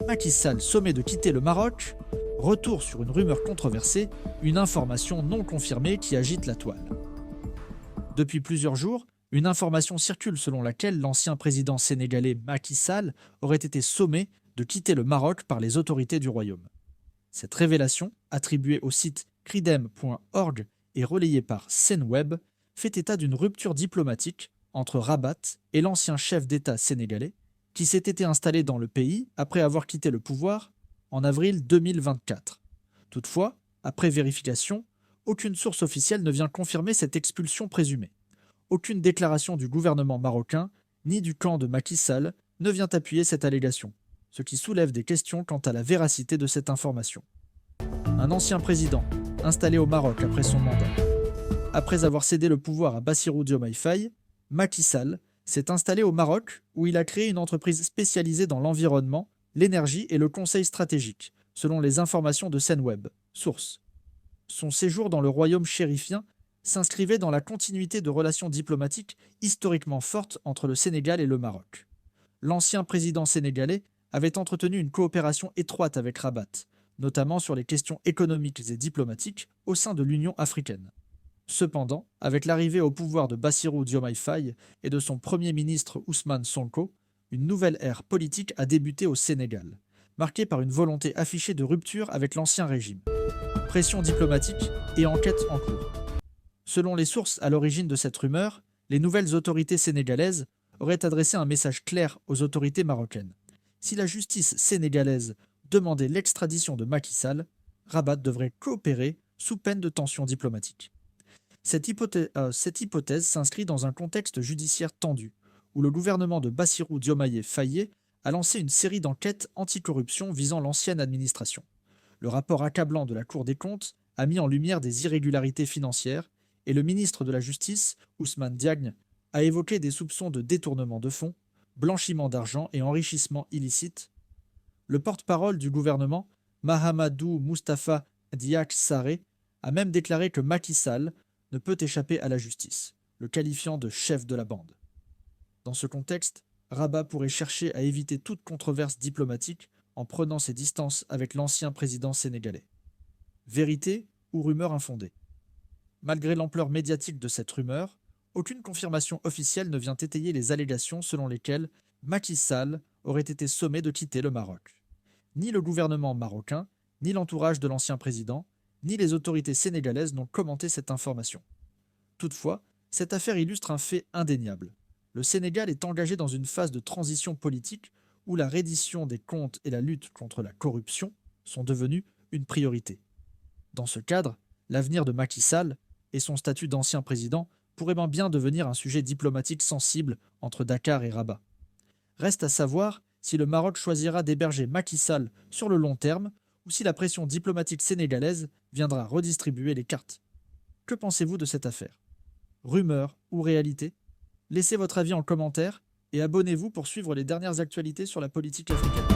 Macky Sall sommé de quitter le Maroc, retour sur une rumeur controversée, une information non confirmée qui agite la toile. Depuis plusieurs jours, une information circule selon laquelle l'ancien président sénégalais Macky Sall aurait été sommé de quitter le Maroc par les autorités du royaume. Cette révélation, attribuée au site cridem.org et relayée par Senweb, fait état d'une rupture diplomatique entre Rabat et l'ancien chef d'État sénégalais, qui s'était installé dans le pays après avoir quitté le pouvoir en avril 2024. Toutefois, après vérification, aucune source officielle ne vient confirmer cette expulsion présumée. Aucune déclaration du gouvernement marocain, ni du camp de Macky Sall, ne vient appuyer cette allégation, ce qui soulève des questions quant à la véracité de cette information. Un ancien président, installé au Maroc après son mandat. Après avoir cédé le pouvoir à Bassirou Diomaye Faye, Macky Sall s'est installé au Maroc où il a créé une entreprise spécialisée dans l'environnement, l'énergie et le conseil stratégique, selon les informations de Senweb, source. Son séjour dans le royaume chérifien s'inscrivait dans la continuité de relations diplomatiques historiquement fortes entre le Sénégal et le Maroc. L'ancien président sénégalais avait entretenu une coopération étroite avec Rabat, notamment sur les questions économiques et diplomatiques au sein de l'Union africaine. Cependant, avec l'arrivée au pouvoir de Bassirou Diomaye Faye et de son premier ministre Ousmane Sonko, une nouvelle ère politique a débuté au Sénégal, marquée par une volonté affichée de rupture avec l'ancien régime. Pression diplomatique et enquête en cours. Selon les sources à l'origine de cette rumeur, les nouvelles autorités sénégalaises auraient adressé un message clair aux autorités marocaines. Si la justice sénégalaise demandait l'extradition de Macky Sall, Rabat devrait coopérer sous peine de tensions diplomatiques. Cette hypothèse s'inscrit dans un contexte judiciaire tendu, où le gouvernement de Bassirou Diomaye Faye a lancé une série d'enquêtes anticorruption visant l'ancienne administration. Le rapport accablant de la Cour des comptes a mis en lumière des irrégularités financières et le ministre de la Justice, Ousmane Diagne, a évoqué des soupçons de détournement de fonds, blanchiment d'argent et enrichissement illicite. Le porte-parole du gouvernement, Mahamadou Moustapha Diak Sarré, a même déclaré que Macky Sall ne peut échapper à la justice, le qualifiant de chef de la bande. Dans ce contexte, Rabat pourrait chercher à éviter toute controverse diplomatique en prenant ses distances avec l'ancien président sénégalais. Vérité ou rumeur infondée? Malgré l'ampleur médiatique de cette rumeur, aucune confirmation officielle ne vient étayer les allégations selon lesquelles Macky Sall aurait été sommé de quitter le Maroc. Ni le gouvernement marocain, ni l'entourage de l'ancien président, ni les autorités sénégalaises n'ont commenté cette information. Toutefois, cette affaire illustre un fait indéniable. Le Sénégal est engagé dans une phase de transition politique où la reddition des comptes et la lutte contre la corruption sont devenus une priorité. Dans ce cadre, l'avenir de Macky Sall et son statut d'ancien président pourrait bien devenir un sujet diplomatique sensible entre Dakar et Rabat. Reste à savoir si le Maroc choisira d'héberger Macky Sall sur le long terme ou si la pression diplomatique sénégalaise viendra redistribuer les cartes. Que pensez-vous de cette affaire? Rumeur ou réalité? Laissez votre avis en commentaire et abonnez-vous pour suivre les dernières actualités sur la politique africaine.